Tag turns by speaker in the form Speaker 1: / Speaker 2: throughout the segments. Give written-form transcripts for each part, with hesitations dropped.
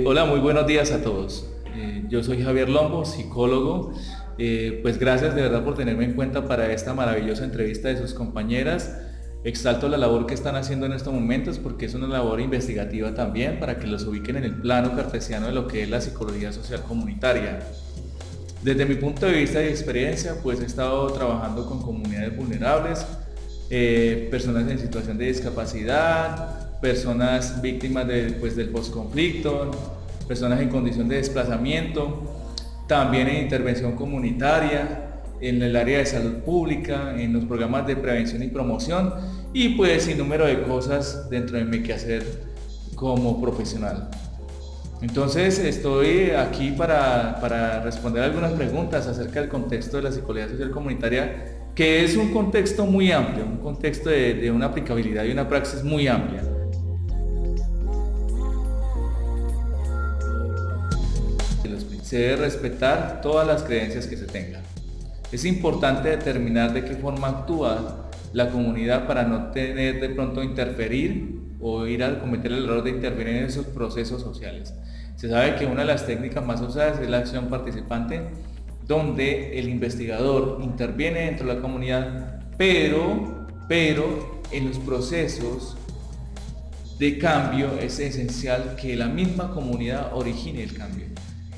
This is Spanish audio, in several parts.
Speaker 1: Hola, muy buenos días a todos. Yo soy Javier Lombo, psicólogo. Pues gracias de verdad por tenerme en cuenta para esta maravillosa entrevista de sus compañeras. Exalto la labor que están haciendo en estos momentos porque es una labor investigativa también para que los ubiquen en el plano cartesiano de lo que es la psicología social comunitaria. Desde mi punto de vista y experiencia, pues he estado trabajando con comunidades vulnerables, personas en situación de discapacidad, personas víctimas del posconflicto, personas en condición de desplazamiento, también en intervención comunitaria, en el área de salud pública, en los programas de prevención y promoción y pues sin número de cosas dentro de mi quehacer como profesional. Entonces estoy aquí para responder algunas preguntas acerca del contexto de la psicología social comunitaria, que es un contexto muy amplio, un contexto de una aplicabilidad y una praxis muy amplia. Se debe respetar todas las creencias que se tengan. Es importante determinar de qué forma actúa la comunidad para no tener de pronto interferir o ir a cometer el error de intervenir en esos procesos sociales. Se sabe que una de las técnicas más usadas es la acción participante, donde el investigador interviene dentro de la comunidad, pero en los procesos de cambio es esencial que la misma comunidad origine el cambio.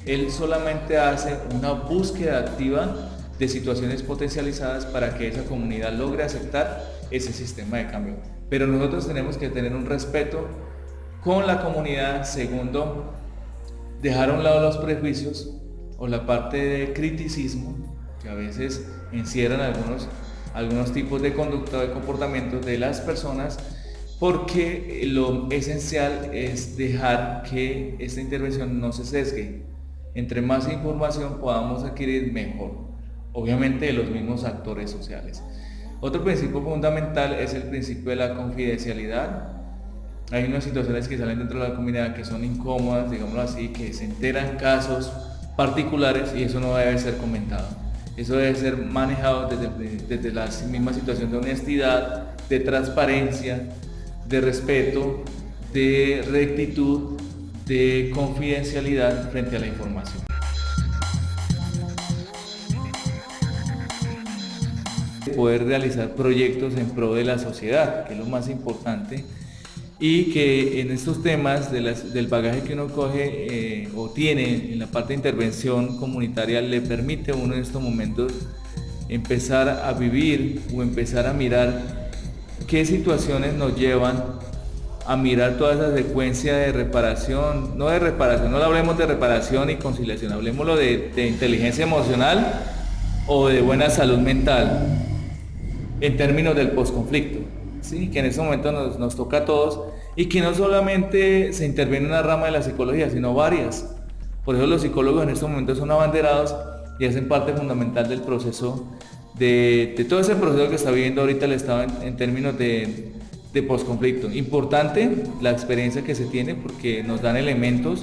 Speaker 1: Él solamente hace una búsqueda activa de situaciones potencializadas para que esa comunidad logre aceptar ese sistema de cambio. Pero nosotros tenemos que tener un respeto con la comunidad. Segundo, dejar a un lado los prejuicios o la parte de criticismo que a veces encierran algunos tipos de conducta o de comportamiento de las personas, porque lo esencial es dejar que esta intervención no se sesgue. Entre más información podamos adquirir, mejor, obviamente de los mismos actores sociales. Otro principio fundamental es el principio de la confidencialidad. Hay unas situaciones que salen dentro de la comunidad que son incómodas, digámoslo así, que se enteran casos particulares y eso no debe ser comentado. Eso debe ser manejado desde la misma situación de honestidad, de transparencia, de respeto, de rectitud, de confidencialidad frente a la información. Poder realizar proyectos en pro de la sociedad, que es lo más importante, y que en estos temas del bagaje que uno coge o tiene en la parte de intervención comunitaria le permite a uno en estos momentos empezar a vivir o empezar a mirar qué situaciones nos llevan a mirar toda esa secuencia de reparación, no hablemos de reparación y conciliación, hablemoslo de inteligencia emocional o de buena salud mental en términos del posconflicto, ¿sí? Que en este momento nos toca a todos y que no solamente se interviene en una rama de la psicología, sino varias. Por eso los psicólogos en estos momentos son abanderados y hacen parte fundamental del proceso, de todo ese proceso que está viviendo ahorita el Estado en términos de posconflicto. Importante la experiencia que se tiene porque nos dan elementos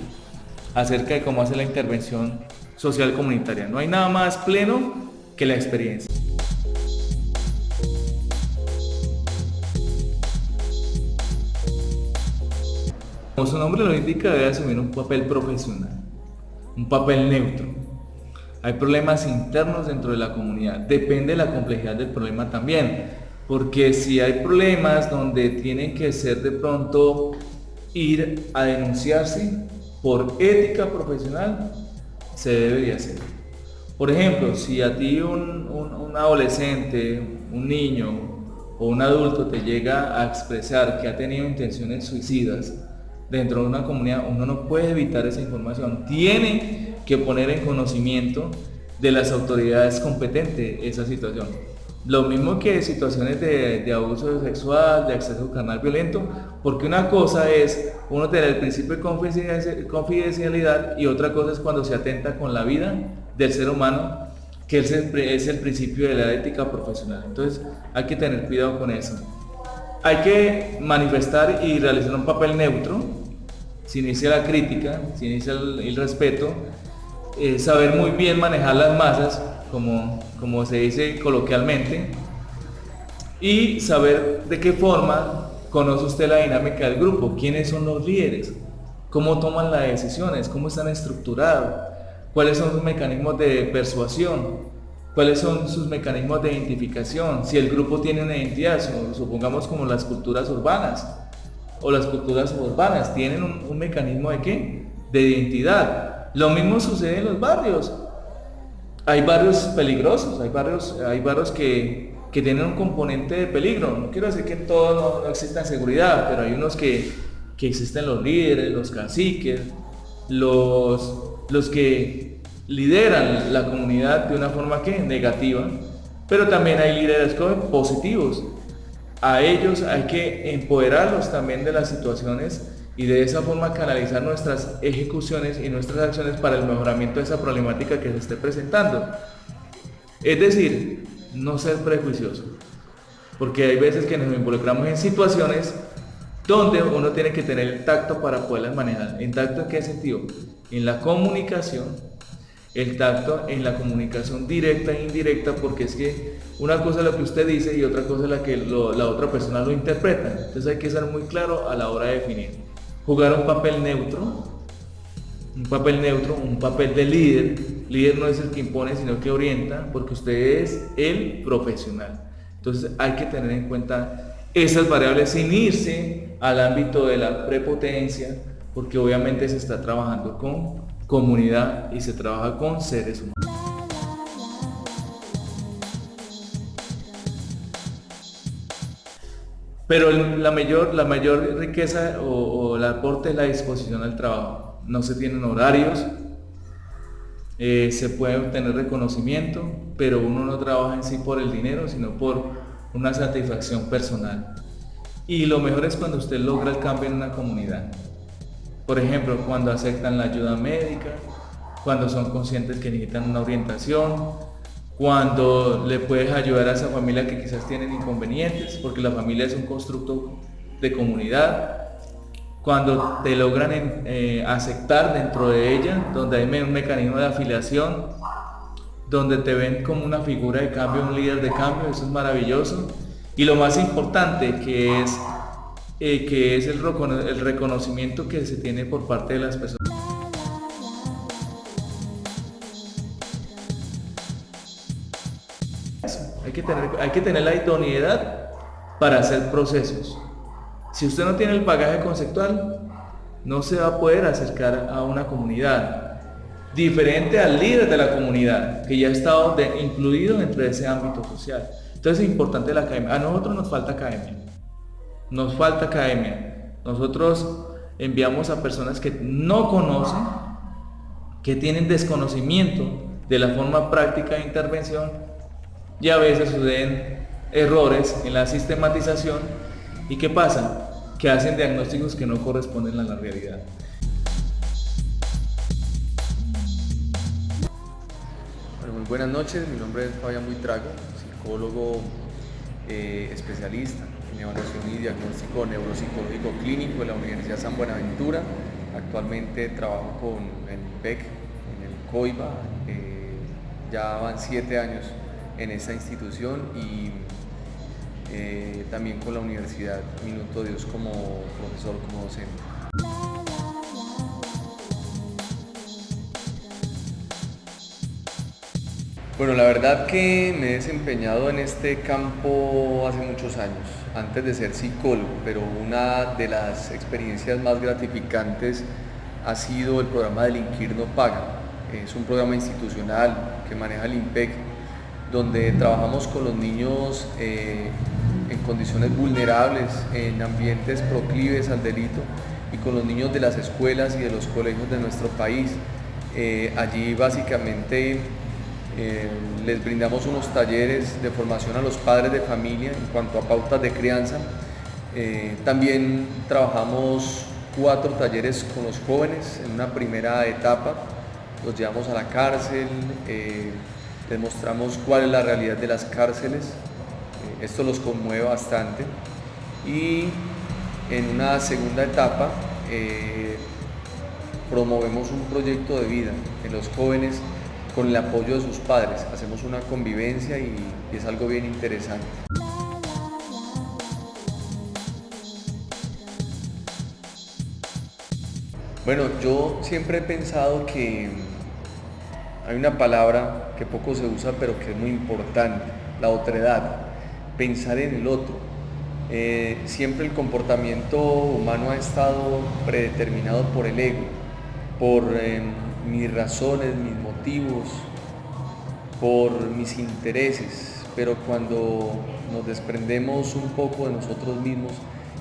Speaker 1: acerca de cómo hacer la intervención social comunitaria. No hay nada más pleno que la experiencia. Como su nombre lo indica, debe asumir un papel profesional, un papel neutro. Hay problemas internos dentro de la comunidad, depende de la complejidad del problema también. Porque si hay problemas donde tienen que ser de pronto ir a denunciarse por ética profesional, se debería hacer. Por ejemplo, si a ti un adolescente, un niño o un adulto te llega a expresar que ha tenido intenciones suicidas dentro de una comunidad, uno no puede evitar esa información. Tiene que poner en conocimiento de las autoridades competentes esa situación. Lo mismo que situaciones de abuso sexual, de acceso carnal violento, porque una cosa es uno tener el principio de confidencialidad y otra cosa es cuando se atenta con la vida del ser humano, que es el principio de la ética profesional. Entonces hay que tener cuidado con eso. Hay que manifestar y realizar un papel neutro, sin inicia la crítica, sin inicia el respeto, saber muy bien manejar las masas, como se dice coloquialmente, y saber de qué forma conoce usted la dinámica del grupo, quiénes son los líderes, cómo toman las decisiones, cómo están estructurados, cuáles son sus mecanismos de persuasión, cuáles son sus mecanismos de identificación, si el grupo tiene una identidad, supongamos como las culturas urbanas o las culturas suburbanas, tienen un mecanismo de ¿qué? De identidad. Lo mismo sucede en los barrios. Hay barrios peligrosos, hay barrios que tienen un componente de peligro. No quiero decir que en todos no exista seguridad, pero hay unos que existen los líderes, los caciques, los que lideran la comunidad de una forma que negativa, pero también hay líderes positivos. A ellos hay que empoderarlos también de las situaciones y de esa forma canalizar nuestras ejecuciones y nuestras acciones para el mejoramiento de esa problemática que se esté presentando. Es decir, no ser prejuicioso, porque hay veces que nos involucramos en situaciones donde uno tiene que tener el tacto para poderlas manejar. ¿En tacto en qué sentido? En la comunicación, el tacto en la comunicación directa e indirecta, porque es que una cosa es lo que usted dice y otra cosa es la que la otra persona lo interpreta. Entonces hay que ser muy claro a la hora de definir. Jugar un papel neutro, un papel de líder. Líder no es el que impone, sino que orienta, porque usted es el profesional. Entonces hay que tener en cuenta esas variables sin irse al ámbito de la prepotencia, porque obviamente se está trabajando con comunidad y se trabaja con seres humanos. Pero la mayor riqueza o el aporte es la disposición al trabajo. No se tienen horarios, se puede obtener reconocimiento, pero uno no trabaja en sí por el dinero, sino por una satisfacción personal. Y lo mejor es cuando usted logra el cambio en una comunidad. Por ejemplo, cuando aceptan la ayuda médica, cuando son conscientes que necesitan una orientación, cuando le puedes ayudar a esa familia que quizás tienen inconvenientes, porque la familia es un constructo de comunidad, cuando te logran aceptar dentro de ella, donde hay un mecanismo de afiliación, donde te ven como una figura de cambio, un líder de cambio, eso es maravilloso. Y lo más importante que es el reconocimiento que se tiene por parte de las personas. Hay que tener la idoneidad para hacer procesos. Si usted no tiene el bagaje conceptual, no se va a poder acercar a una comunidad diferente al líder de la comunidad, que ya ha estado incluido dentro de ese ámbito social. Entonces es importante la academia. A nosotros nos falta academia. Nos falta academia. Nosotros enviamos a personas que no conocen, que tienen desconocimiento de la forma práctica de intervención, y a veces suceden errores en la sistematización. ¿Y qué pasa? Que hacen diagnósticos que no corresponden a la realidad.
Speaker 2: Bueno, muy buenas noches, mi nombre es Fabián Buitrago, psicólogo especialista en evaluación y diagnóstico neuropsicológico clínico de la Universidad San Buenaventura. Actualmente trabajo en el IPEC, en el COIBA, ya van 7 años en esta institución y también con la Universidad Minuto Dios como profesor, como docente. Bueno, la verdad que me he desempeñado en este campo hace muchos años, antes de ser psicólogo, pero una de las experiencias más gratificantes ha sido el programa Delinquir no paga. Es un programa institucional que maneja el IMPEC, donde trabajamos con los niños en condiciones vulnerables, en ambientes proclives al delito, y con los niños de las escuelas y de los colegios de nuestro país. Allí básicamente les brindamos unos talleres de formación a los padres de familia en cuanto a pautas de crianza. También trabajamos 4 talleres con los jóvenes en una primera etapa. Los llevamos a la cárcel, les mostramos cuál es la realidad de las cárceles. Esto los conmueve bastante. Y en una segunda etapa promovemos un proyecto de vida en los jóvenes con el apoyo de sus padres. Hacemos una convivencia y es algo bien interesante. Bueno, yo siempre he pensado que hay una palabra que poco se usa pero que es muy importante, la otredad, pensar en el otro. Siempre el comportamiento humano ha estado predeterminado por el ego, por mis razones, mis motivos, por mis intereses, pero cuando nos desprendemos un poco de nosotros mismos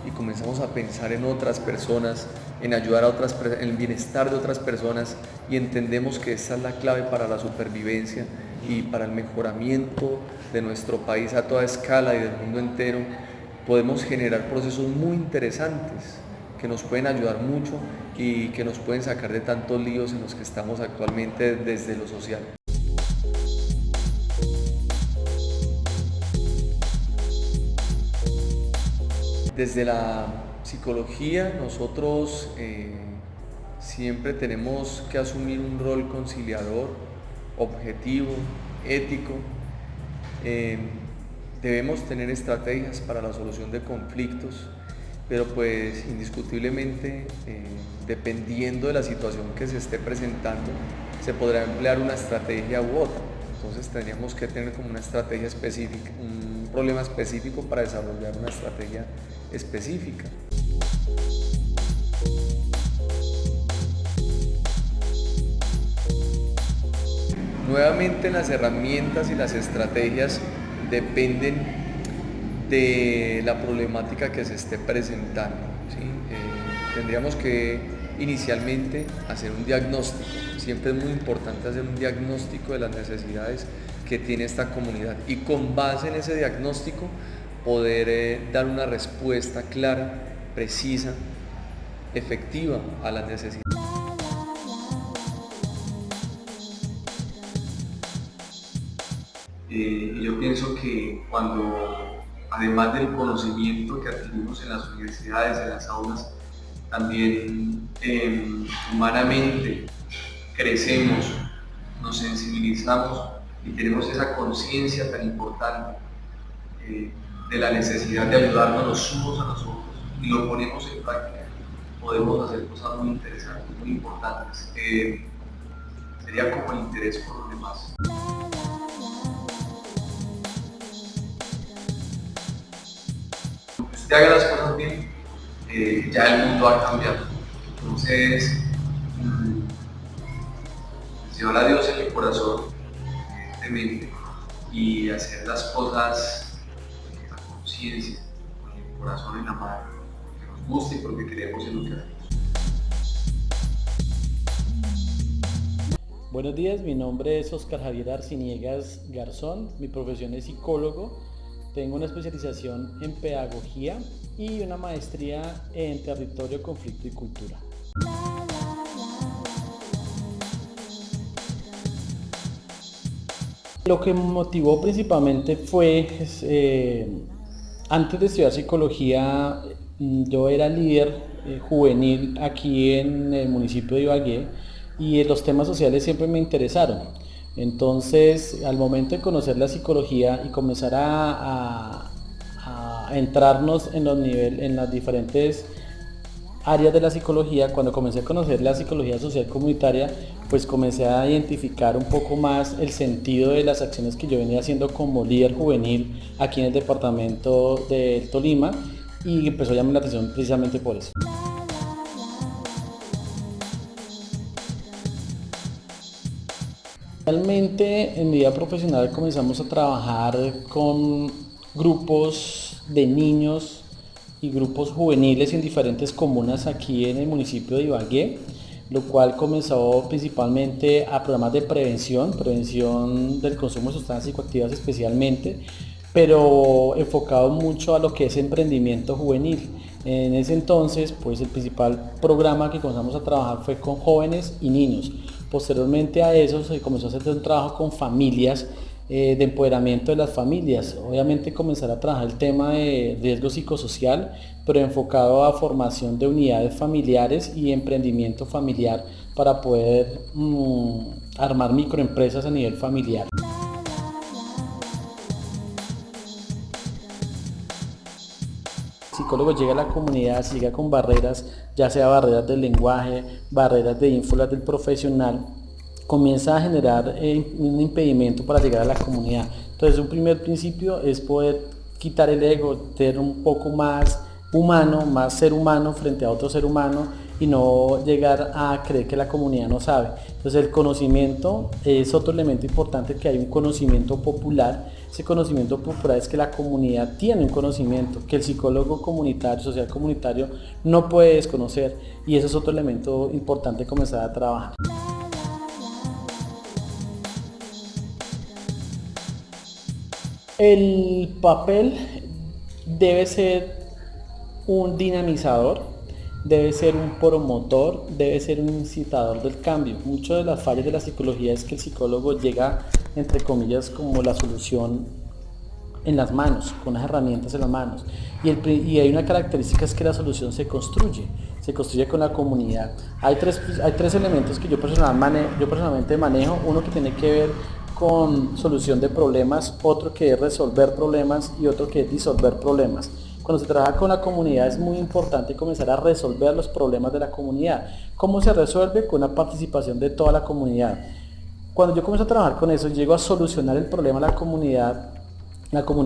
Speaker 2: y comenzamos a pensar en otras personas, en ayudar a otras, en el bienestar de otras personas, y entendemos que esa es la clave para la supervivencia y para el mejoramiento de nuestro país a toda escala y del mundo entero, podemos generar procesos muy interesantes que nos pueden ayudar mucho y que nos pueden sacar de tantos líos en los que estamos actualmente desde lo social. Desde la psicología nosotros siempre tenemos que asumir un rol conciliador, objetivo, ético. Debemos tener estrategias para la solución de conflictos, pero pues indiscutiblemente, dependiendo de la situación que se esté presentando, se podrá emplear una estrategia u otra. Entonces tendríamos que tener como una estrategia específica, un problema específico para desarrollar una estrategia específica. Nuevamente, las herramientas y las estrategias dependen de la problemática que se esté presentando, ¿sí? Tendríamos que inicialmente hacer un diagnóstico. Siempre es muy importante hacer un diagnóstico de las necesidades que tiene esta comunidad y con base en ese diagnóstico poder dar una respuesta clara, precisa, efectiva a las necesidades.
Speaker 3: Y yo pienso que cuando, además del conocimiento que adquirimos en las universidades, en las aulas, también humanamente crecemos, nos sensibilizamos y tenemos esa conciencia tan importante de la necesidad de ayudarnos los unos a los otros y lo ponemos en práctica, podemos hacer cosas muy interesantes, muy importantes. Sería como el interés por los demás. Usted haga las cosas bien, ya el mundo ha cambiado. Entonces, llevar a Dios en mi corazón, evidentemente, y hacer las cosas a conciencia, con el corazón en la mano, porque nos gusta y porque creemos en lo que hacemos.
Speaker 4: Buenos días, mi nombre es Oscar Javier Arciniegas Garzón, mi profesión es psicólogo, tengo una especialización en pedagogía y una maestría en territorio, conflicto y cultura. Lo que me motivó principalmente fue, antes de estudiar psicología, yo era líder juvenil aquí en el municipio de Ibagué y los temas sociales siempre me interesaron. Entonces, al momento de conocer la psicología y comenzar a entrarnos en las diferentes áreas de la psicología, cuando comencé a conocer la psicología social comunitaria, pues comencé a identificar un poco más el sentido de las acciones que yo venía haciendo como líder juvenil aquí en el departamento del Tolima y empezó a llamar la atención precisamente por eso. Realmente en mi vida profesional comenzamos a trabajar con grupos de niños y grupos juveniles en diferentes comunas aquí en el municipio de Ibagué, lo cual comenzó principalmente a programas de prevención del consumo de sustancias psicoactivas especialmente, pero enfocado mucho a lo que es emprendimiento juvenil. En ese entonces, pues el principal programa que comenzamos a trabajar fue con jóvenes y niños. Posteriormente a eso se comenzó a hacer un trabajo con familias, de empoderamiento de las familias. Obviamente comenzar a trabajar el tema de riesgo psicosocial, pero enfocado a formación de unidades familiares y emprendimiento familiar para poder armar microempresas a nivel familiar. psicólogo llega a la comunidad, si llega con barreras, ya sea barreras del lenguaje, barreras de ínfulas del profesional, comienza a generar un impedimento para llegar a la comunidad. Entonces, un primer principio es poder quitar el ego, ser un poco más humano, más ser humano frente a otro ser humano y no llegar a creer que la comunidad no sabe. Entonces, el conocimiento es otro elemento importante, que hay un conocimiento popular. Ese conocimiento popular es que la comunidad tiene un conocimiento que el psicólogo comunitario, social comunitario, no puede desconocer, y ese es otro elemento importante comenzar a trabajar. El papel debe ser un dinamizador, debe ser un promotor, debe ser un incitador del cambio. Muchas de las fallas de la psicología es que el psicólogo llega, entre comillas, como la solución en las manos, con las herramientas en las manos. Y hay una característica, es que la solución se construye con la comunidad. Hay tres elementos que yo personalmente manejo. Uno que tiene que ver con solución de problemas, otro que es resolver problemas y otro que es disolver problemas. Cuando se trabaja con la comunidad es muy importante comenzar a resolver los problemas de la comunidad. ¿Cómo se resuelve? Con la participación de toda la comunidad. Cuando yo comienzo a trabajar con eso, llego a solucionar el problema de la comunidad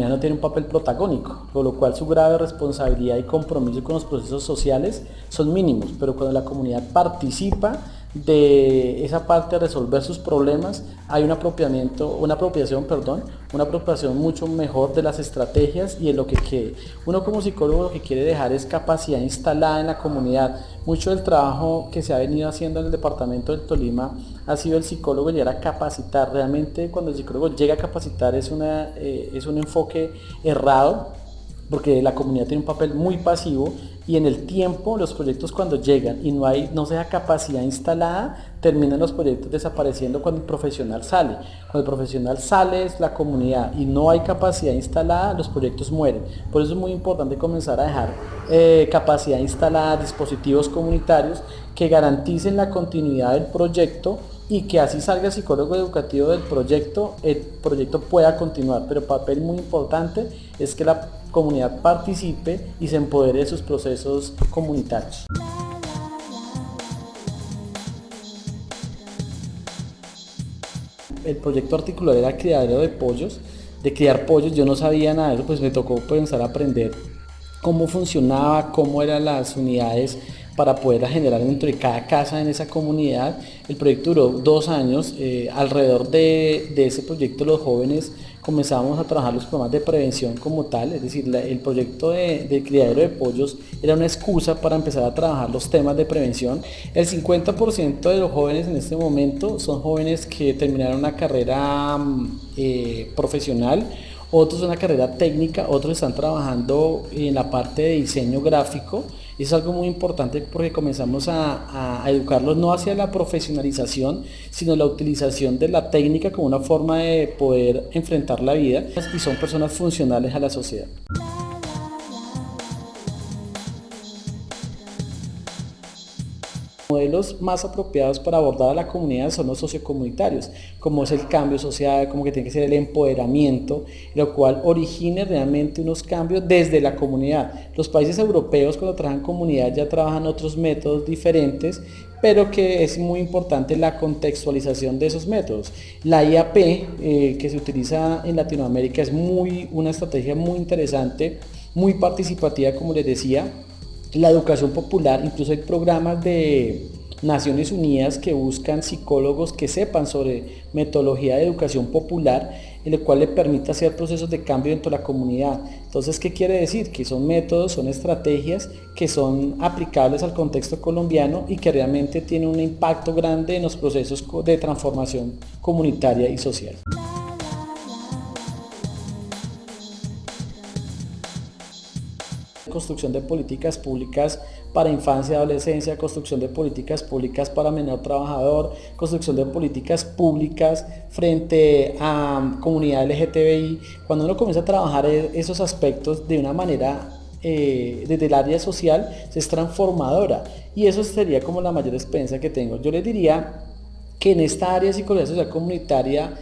Speaker 4: no tiene un papel protagónico, por lo cual su grave responsabilidad y compromiso con los procesos sociales son mínimos, pero cuando la comunidad participa de esa parte de resolver sus problemas, hay una apropiación mucho mejor de las estrategias y de lo que quede. Uno como psicólogo lo que quiere dejar es capacidad instalada en la comunidad. Mucho del trabajo que se ha venido haciendo en el departamento del Tolima ha sido el psicólogo llegar a capacitar. Realmente cuando el psicólogo llega a capacitar es un enfoque errado, porque la comunidad tiene un papel muy pasivo, y en el tiempo los proyectos, cuando llegan y no se da capacidad instalada, terminan los proyectos desapareciendo cuando el profesional sale. Cuando el profesional sale es la comunidad y no hay capacidad instalada, los proyectos mueren. Por eso es muy importante comenzar a dejar capacidad instalada, dispositivos comunitarios que garanticen la continuidad del proyecto, y que así salga el psicólogo educativo del proyecto, el proyecto pueda continuar. Pero el papel muy importante es que la comunidad participe y se empodere de sus procesos comunitarios. El proyecto articular era criadero de pollos, de criar pollos. Yo no sabía nada de eso, pues me tocó comenzar a aprender cómo funcionaba, cómo eran las unidades para poder generar dentro de cada casa en esa comunidad. El proyecto duró 2 años. Alrededor de ese proyecto los jóvenes comenzábamos a trabajar los programas de prevención como tal, es decir, el proyecto de criadero de pollos era una excusa para empezar a trabajar los temas de prevención. El 50% de los jóvenes en este momento son jóvenes que terminaron una carrera profesional, otros una carrera técnica, otros están trabajando en la parte de diseño gráfico. Y es algo muy importante porque comenzamos a educarlos no hacia la profesionalización, sino la utilización de la técnica como una forma de poder enfrentar la vida, y son personas funcionales a la sociedad. Modelos más apropiados para abordar a la comunidad son los sociocomunitarios, como es el cambio social, como que tiene que ser el empoderamiento, lo cual origine realmente unos cambios desde la comunidad. Los países europeos, cuando trabajan comunidad, ya trabajan otros métodos diferentes, pero que es muy importante la contextualización de esos métodos. La IAP que se utiliza en Latinoamérica es una estrategia muy interesante, muy participativa, como les decía. La educación popular, incluso hay programas de Naciones Unidas que buscan psicólogos que sepan sobre metodología de educación popular, en el cual le permite hacer procesos de cambio dentro de la comunidad. Entonces, ¿qué quiere decir? Que son métodos, son estrategias que son aplicables al contexto colombiano y que realmente tienen un impacto grande en los procesos de transformación comunitaria y social. Construcción de políticas públicas para infancia y adolescencia, construcción de políticas públicas para menor trabajador, construcción de políticas públicas frente a comunidad LGTBI. Cuando uno comienza a trabajar esos aspectos de una manera desde el área social, es transformadora, y eso sería como la mayor experiencia que tengo. Yo les diría que en esta área de psicología social comunitaria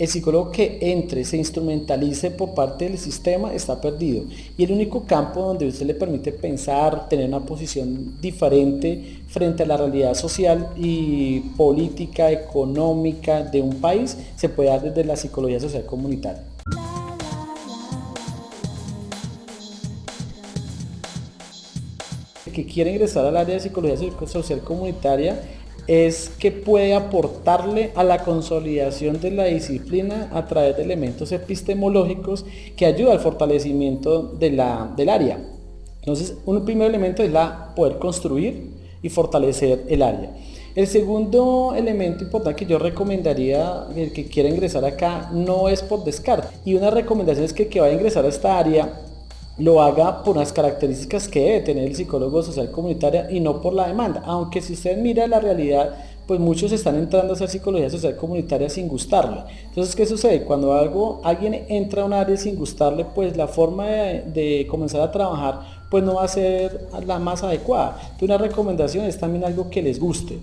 Speaker 4: el psicólogo que entre, se instrumentalice por parte del sistema, está perdido. Y el único campo donde usted le permite pensar, tener una posición diferente frente a la realidad social y política, económica de un país, se puede dar desde la psicología social comunitaria. El que quiere ingresar al área de psicología social comunitaria es que puede aportarle a la consolidación de la disciplina a través de elementos epistemológicos que ayudan al fortalecimiento del área. Entonces, un primer elemento es poder construir y fortalecer el área. El segundo elemento importante que yo recomendaría el que quiera ingresar acá no es por descarte. Y una recomendación es que el que vaya a ingresar a esta área lo haga por las características que debe tener el psicólogo social comunitaria y no por la demanda. Aunque si usted mira la realidad, pues muchos están entrando a hacer psicología social comunitaria sin gustarle. Entonces, ¿qué sucede? Cuando alguien entra a un área sin gustarle, pues la forma de comenzar a trabajar pues no va a ser la más adecuada. Entonces, una recomendación es también algo que les guste.